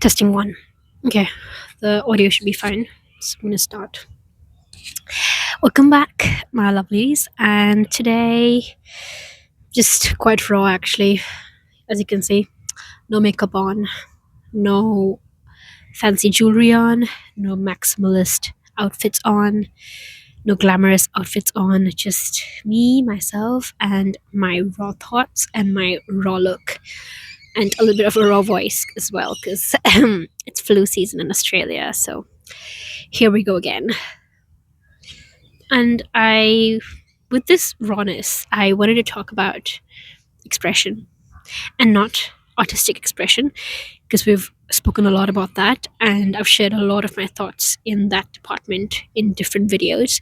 Testing one. Okay, the audio should be fine. So I'm gonna start. Welcome back, my lovelies. And today, just quite raw actually, as you can see. No makeup on, no fancy jewelry on, no maximalist outfits on, no glamorous outfits on. Just me, myself, and my raw thoughts and my raw look. And a little bit of a raw voice as well, because it's flu season in Australia. So here we go again. And with this rawness, I wanted to talk about expression and not artistic expression, because we've spoken a lot about that and I've shared a lot of my thoughts in that department in different videos.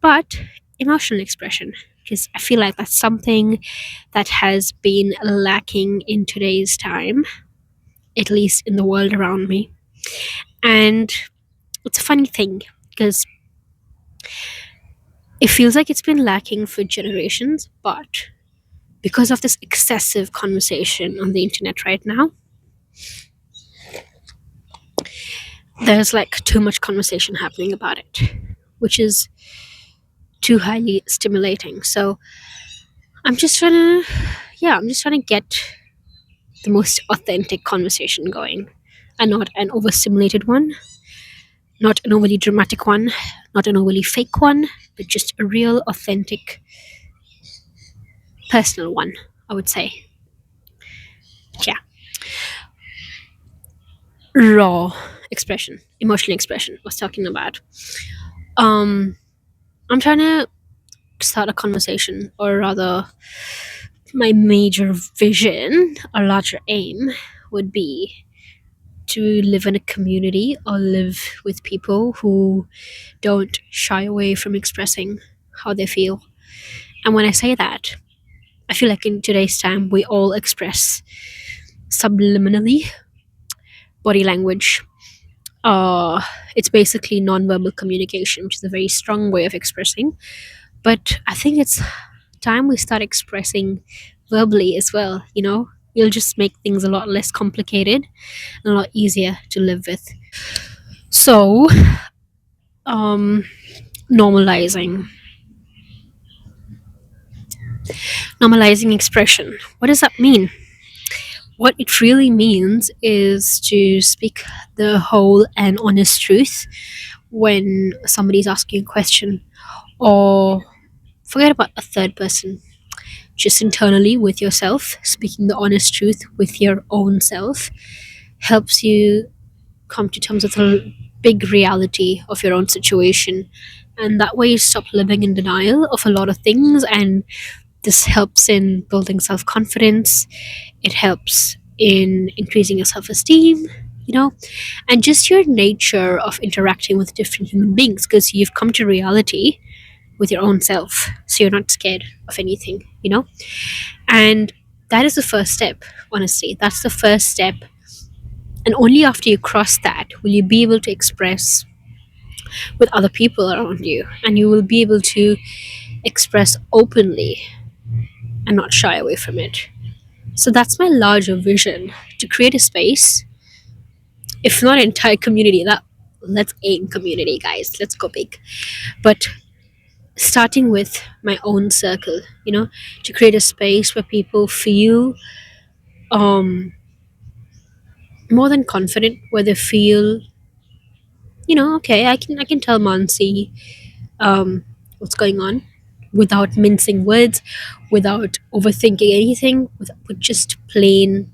But emotional expression, because I feel like that's something that has been lacking in today's time, at least in the world around me. And it's a funny thing because it feels like it's been lacking for generations, but because of this excessive conversation on the internet right now, there's like too much conversation happening about it, which is too highly stimulating. So I'm just trying to, I'm just trying to get the most authentic conversation going, and not an overstimulated one, not an overly dramatic one, not an overly fake one, but just a real, authentic, personal one, I would say. Yeah. Raw expression, emotional expression, I was talking about. Um, I'm trying to start a conversation, or rather, my major vision, a larger aim, would be to live in a community or live with people who don't shy away from expressing how they feel. And when I say that, I feel like in today's time, we all express subliminally. Body language. It's basically nonverbal communication, which is a very strong way of expressing. But I think it's time we start expressing verbally as well. You'll just make things a lot less complicated and a lot easier to live with. So, um, normalizing. Normalizing expression. What does that mean? What it really means is to speak the whole and honest truth when somebody's asking a question, or forget about a third person, just internally with yourself. Speaking the honest truth with your own self helps you come to terms with the big reality of your own situation, and that way you stop living in denial of a lot of things. And this helps in building self-confidence, it helps in increasing your self-esteem, and just your nature of interacting with different human beings, because you've come to reality with your own self, so you're not scared of anything. And that is the first step. Honestly, that's the first step, and only after you cross that will you be able to express with other people around you, and you will be able to express openly and not shy away from it. So that's my larger vision, to create a space, if not an entire community, that let's aim community, guys, let's go big, but starting with my own circle, to create a space where people feel um more than confident, where they feel, okay, I can tell Mansi what's going on, without mincing words, without overthinking anything, with just plain,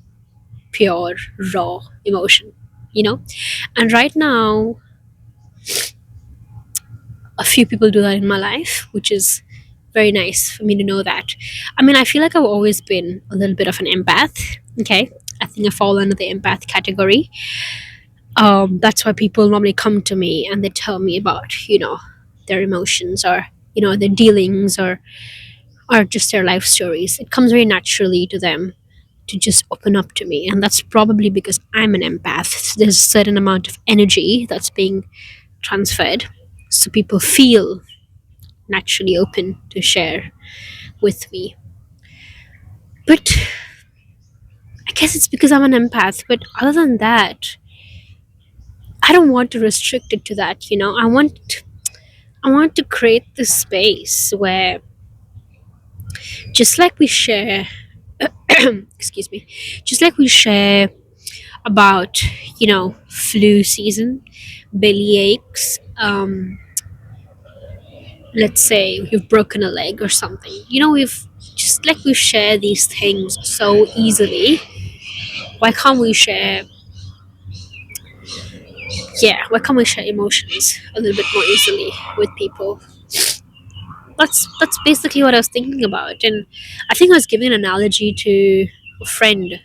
pure, raw emotion, you know and right now a few people do that in my life, which is very nice for me to know that. I mean, I feel like I've always been a little bit of an empath. Okay, I think I fall under the empath category. That's why people normally come to me and they tell me about their emotions, or their dealings, or just their life stories. It comes very naturally to them to just open up to me, and that's probably because I'm an empath. So there's a certain amount of energy that's being transferred, so people feel naturally open to share with me. But I guess it's because I'm an empath. But other than that, I don't want to restrict it to that, I want to create this space where, just like we share, excuse me, just like we share about, flu season, belly aches, let's say you've broken a leg or something, we've just like we share these things so easily. Why can't we share, yeah, why can't we share emotions a little bit more easily with people? That's basically what I was thinking about. And I think I was giving an analogy to a friend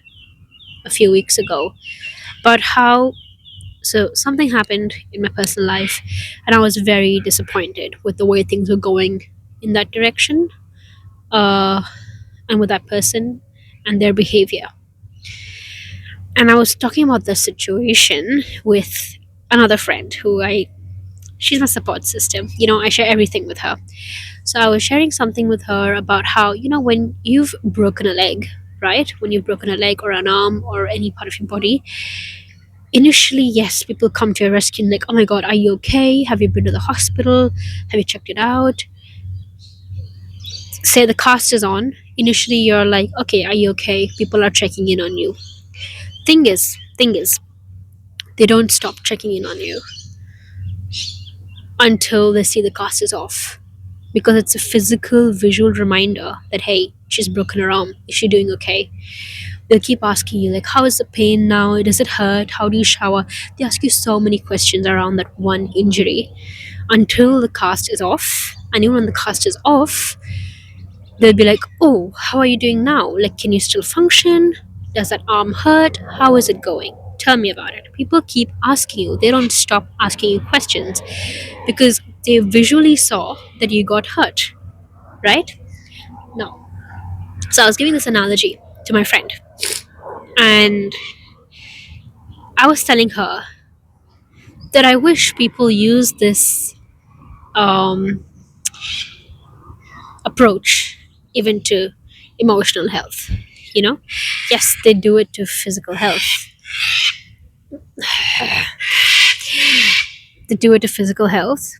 a few weeks ago about how, so something happened in my personal life, and I was very disappointed with the way things were going in that direction, uh, and with that person and their behavior. And I was talking about the situation with another friend who she's my support system. I share everything with her. So I was sharing something with her about how, when you've broken a leg, right? When you've broken a leg or an arm or any part of your body, initially, yes, people come to your rescue and like, oh my God, are you okay? Have you been to the hospital? Have you checked it out? Say the cast is on. Initially, you're like, okay, are you okay? People are checking in on you. Thing is, they don't stop checking in on you until they see the cast is off, because it's a physical visual reminder that, hey, she's broken her arm, is she doing okay? They'll keep asking you like, how is the pain now, does it hurt, how do you shower? They ask you so many questions around that one injury until the cast is off. And even when the cast is off, they'll be like, oh, how are you doing now? Like, can you still function? Does that arm hurt? How is it going? Tell me about it. People keep asking you, they don't stop asking you questions because they visually saw that you got hurt, right? No. So I was giving this analogy to my friend, and I was telling her that I wish people use this um, approach even to emotional health. You know, yes, they do it to physical health, they do it to physical health,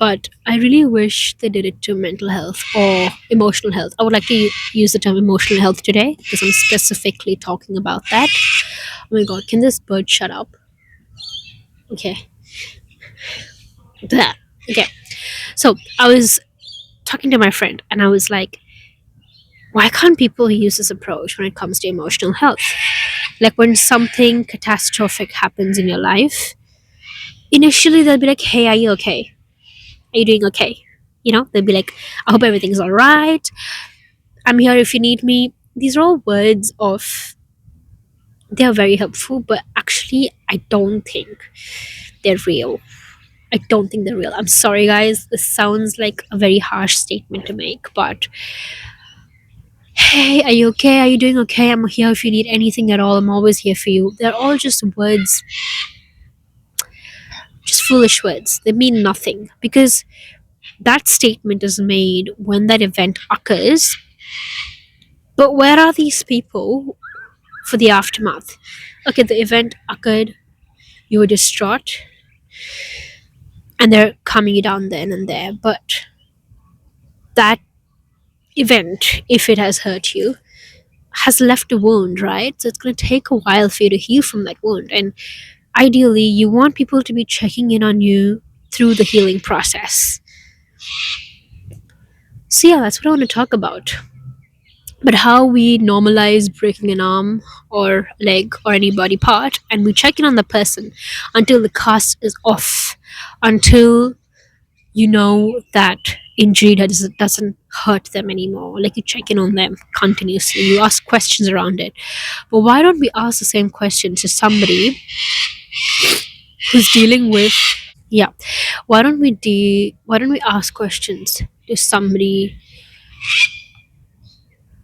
but I really wish they did it to mental health or emotional health. I would like to use the term emotional health today because I'm specifically talking about that. Oh my God, can this bird shut up? Okay. That. Okay. So I was talking to my friend and I was like, why can't people use this approach when it comes to emotional health? Like when something catastrophic happens in your life, initially they'll be like, hey, are you okay? Are you doing okay? They'll be like, I hope everything's all right. I'm here if you need me. These are all words of, they are very helpful, but actually, I don't think they're real. I don't think they're real. I'm sorry, guys. This sounds like a very harsh statement to make, but hey, are you okay? Are you doing okay? I'm here if you need anything at all. I'm always here for you. They're all just words, just foolish words. They mean nothing because that statement is made when that event occurs. But where are these people for the aftermath? Okay, the event occurred, you were distraught, and they're calming you down then and there. But that event, if it has hurt you, has left a wound, right? So it's going to take a while for you to heal from that wound. And ideally, you want people to be checking in on you through the healing process. So, yeah, that's what I want to talk about. But how we normalize breaking an arm or leg or any body part, and we check in on the person until the cast is off, until you know that injury doesn't hurt them anymore. Like you check in on them continuously, you ask questions around it. But why don't we ask the same question to somebody who's dealing with, yeah, why don't we ask questions to somebody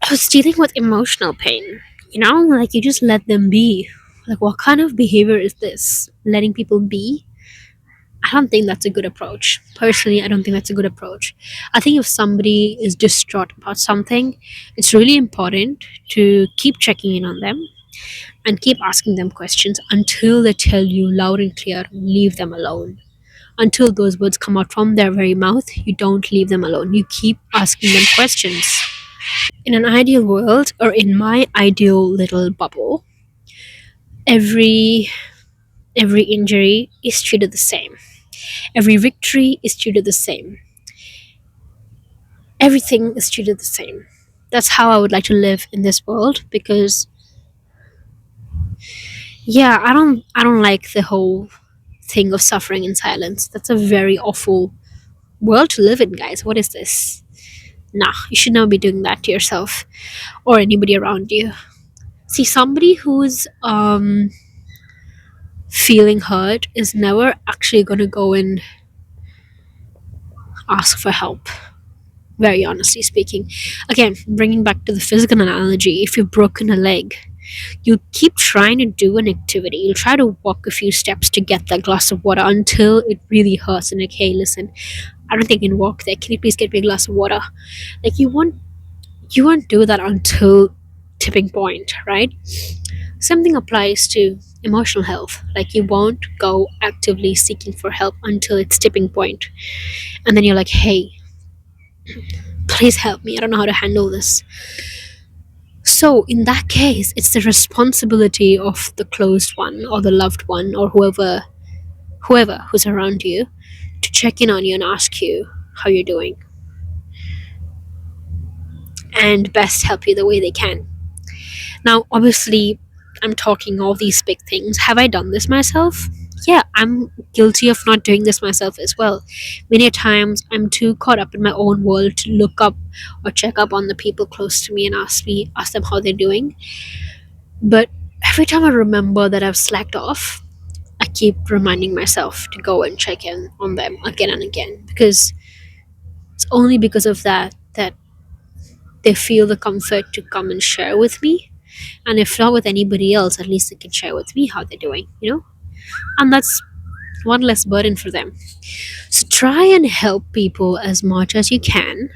who's dealing with emotional pain? Like you just let them be. Like, what kind of behavior is this? Letting people be? I don't think that's a good approach. Personally, I don't think that's a good approach. I think if somebody is distraught about something, it's really important to keep checking in on them, and keep asking them questions until they tell you loud and clear, leave them alone. Until those words come out from their very mouth, you don't leave them alone. You keep asking them questions. In an ideal world, or in my ideal little bubble, every every injury is treated the same. Every victory is treated the same. Everything is treated the same. That's how I would like to live in this world because yeah, I don't like the whole thing of suffering in silence. That's a very awful world to live in, guys. What is this? Nah, you should never be doing that to yourself or anybody around you. See, somebody who's feeling hurt is never actually going to go and ask for help, very honestly speaking. Again, bringing back to the physical analogy, if you've broken a leg, you keep trying to do an activity. You'll try to walk a few steps to get that glass of water until it really hurts. And like, hey, listen, I don't think I can walk there. Can you please get me a glass of water? Like you won't do that until tipping point, right? Something applies to emotional health. Like you won't go actively seeking for help until it's tipping point. And then you're like, hey, please help me. I don't know how to handle this. So in that case, it's the responsibility of the closed one or the loved one or whoever who's around you to check in on you and ask you how you're doing and best help you the way they can. Now, obviously, I'm talking all these big things. Have I done this myself? Yeah, I'm guilty of not doing this myself as well. Many a times I'm too caught up in my own world to look up or check up on the people close to me and ask them how they're doing. But every time I remember that I've slacked off, I keep reminding myself to go and check in on them again and again because it's only because of that they feel the comfort to come and share with me. And if not with anybody else, at least they can share with me how they're doing. And that's one less burden for them. So try and help people as much as you can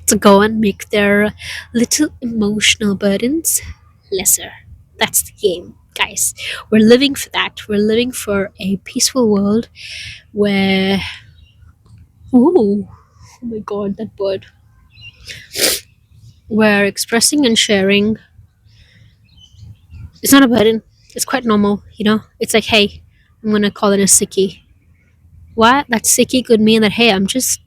to go and make their little emotional burdens lesser. That's the game, guys. We're living for that. We're living for a peaceful world where. Ooh, oh my god, that bird. Where expressing and sharing is not a burden. It's quite normal. It's like, hey, I'm gonna call it a sickie. What? That sickie could mean that, hey, I'm just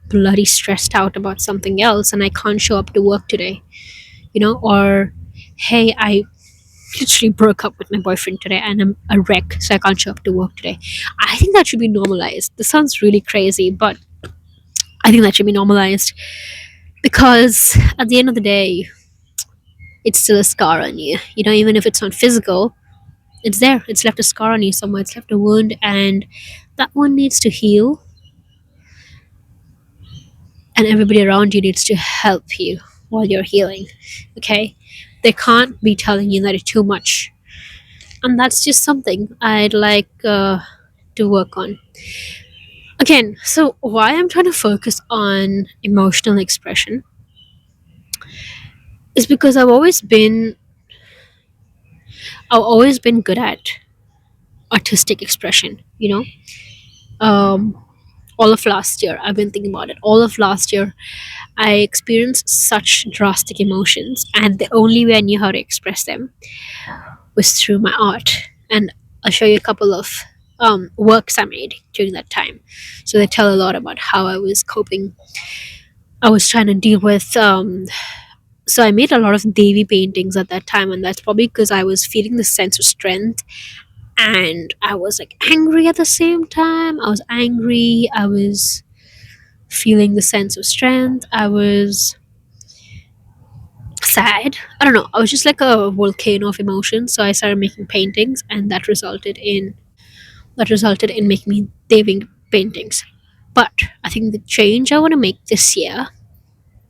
bloody stressed out about something else and I can't show up to work today. Or, hey, I literally broke up with my boyfriend today and I'm a wreck, so I can't show up to work today. I think that should be normalized. This sounds really crazy, but I think that should be normalized because at the end of the day, it's still a scar on you. Even if it's not physical, it's there. It's left a scar on you somewhere. It's left a wound, and that one needs to heal, and everybody around you needs to help you while you're healing. Okay? They can't be telling you that it's too much. And that's just something I'd like to work on. Again, so why I'm trying to focus on emotional expression is because I've always been good at artistic expression. Um, all of last year, I've been thinking about it. All of last year, I experienced such drastic emotions, and the only way I knew how to express them was through my art. And I'll show you a couple of works I made during that time. So they tell a lot about how I was coping. I was trying to deal with. So I made a lot of Devi paintings at that time, and that's probably because I was feeling the sense of strength, and I was like angry at the same time. I was angry. I was feeling the sense of strength. I was sad. I don't know. I was just like a volcano of emotions. So I started making paintings, and that resulted in making me Devi paintings. But I think the change I want to make this year,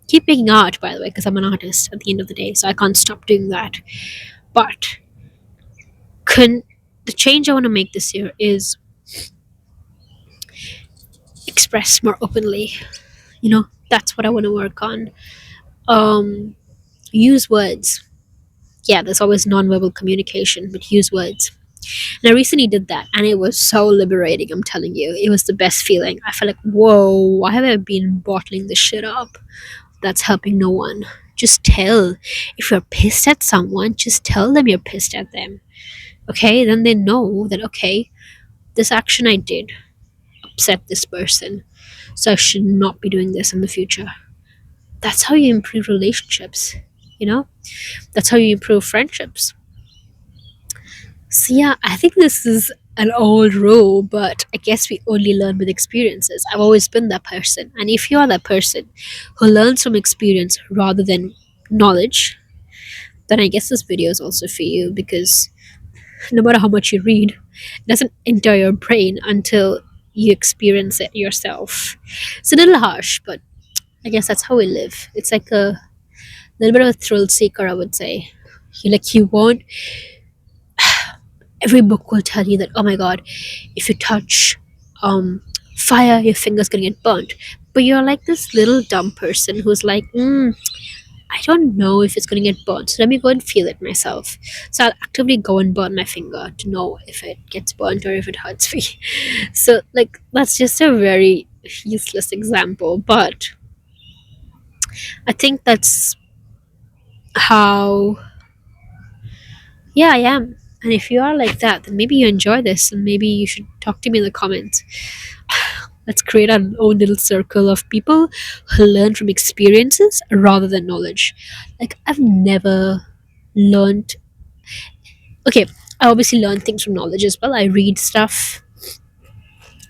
keep making art by the way, because I'm an artist at the end of the day, so I can't stop doing that. But can the change I want to make this year is express more openly. That's what I want to work on. Use words. Yeah, there's always nonverbal communication, but use words. And I recently did that, and it was so liberating. I'm telling you, it was the best feeling. I felt like, whoa, why have I been bottling this shit up? That's helping no one. Just tell. If you're pissed at someone, just tell them you're pissed at them. Okay, then they know that, okay, this action I did upset this person, so I should not be doing this in the future. That's how you improve relationships, you know? That's how you improve friendships. So, yeah, I think this is an old rule, but I guess we only learn with experiences. I've always been that person. And if you are that person who learns from experience rather than knowledge, then I guess this video is also for you, because no matter how much you read, it doesn't enter your brain until you experience it yourself. It's a little harsh, but I guess that's how we live. It's like a little bit of a thrill seeker, I would say. You want, every book will tell you that, oh my god, if you touch um fire, your finger's gonna get burnt. But you're like this little dumb person who's like, I don't know if it's gonna get burnt, so let me go and feel it myself. So I'll actively go and burn my finger to know if it gets burnt or if it hurts me. So, like, that's just a very useless example, but I think that's how, yeah, I am. And if you are like that, then maybe you enjoy this, and maybe you should talk to me in the comments. Let's create our own little circle of people who learn from experiences rather than knowledge. Like, I've never learned. Okay, I obviously learn things from knowledge as well. I read stuff,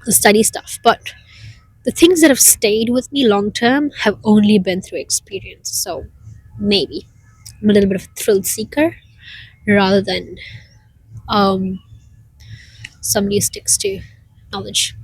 study stuff, but the things that have stayed with me long term have only been through experience. So maybe I'm a little bit of a thrill seeker rather than um, somebody who sticks to knowledge.